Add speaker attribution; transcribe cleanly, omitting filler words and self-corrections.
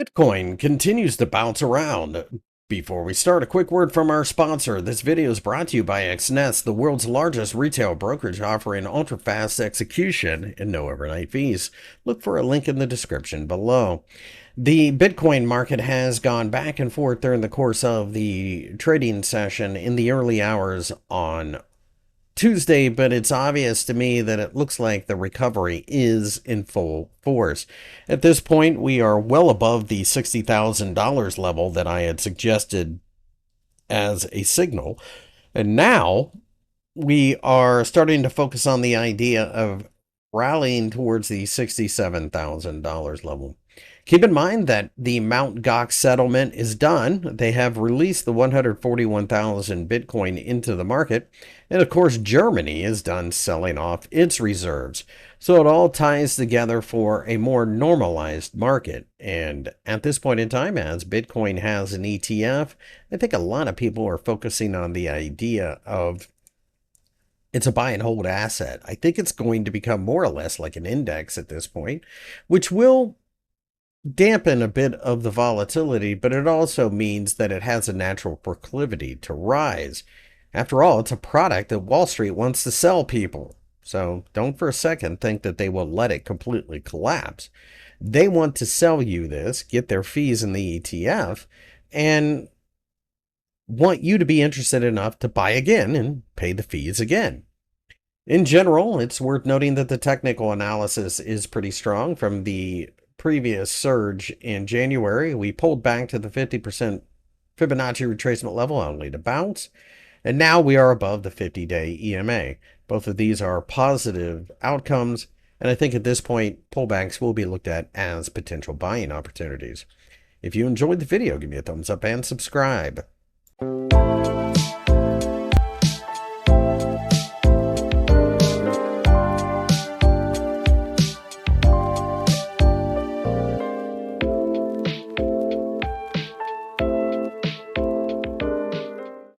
Speaker 1: Bitcoin continues to bounce around. Before we start, a quick word from our sponsor. This video is brought to you by XNets, the world's largest retail brokerage offering ultra-fast execution and no overnight fees. Look for a link in the description below. The Bitcoin market has gone back and forth during the course of the trading session in the early hours on Tuesday, but it's obvious to me that it looks like the recovery is in full force. At this point, we are well above the $60,000 level that I had suggested as a signal. And now we are starting to focus on the idea of rallying towards the $67,000 level. Keep in mind that the Mt. Gox settlement is done. They have released the 141,000 Bitcoin into the market. And of course, Germany is done selling off its reserves. So it all ties together for a more normalized market. And at this point in time, as Bitcoin has an ETF, I think a lot of people are focusing on the idea of it's a buy and hold asset. I think it's going to become more or less like an index at this point, which will dampen a bit of the volatility, but it also means that it has a natural proclivity to rise. After all, it's a product that Wall Street wants to sell people. So don't for a second think that they will let it completely collapse. They want to sell you this, get their fees in the ETF, and want you to be interested enough to buy again and pay the fees again. In general, it's worth noting that the technical analysis is pretty strong. From the previous surge in January, we pulled back to the 50% Fibonacci retracement level only to bounce, and now we are above the 50-day EMA. Both of these are positive outcomes, and I think at this point, pullbacks will be looked at as potential buying opportunities. If you enjoyed the video, give me a thumbs up and subscribe.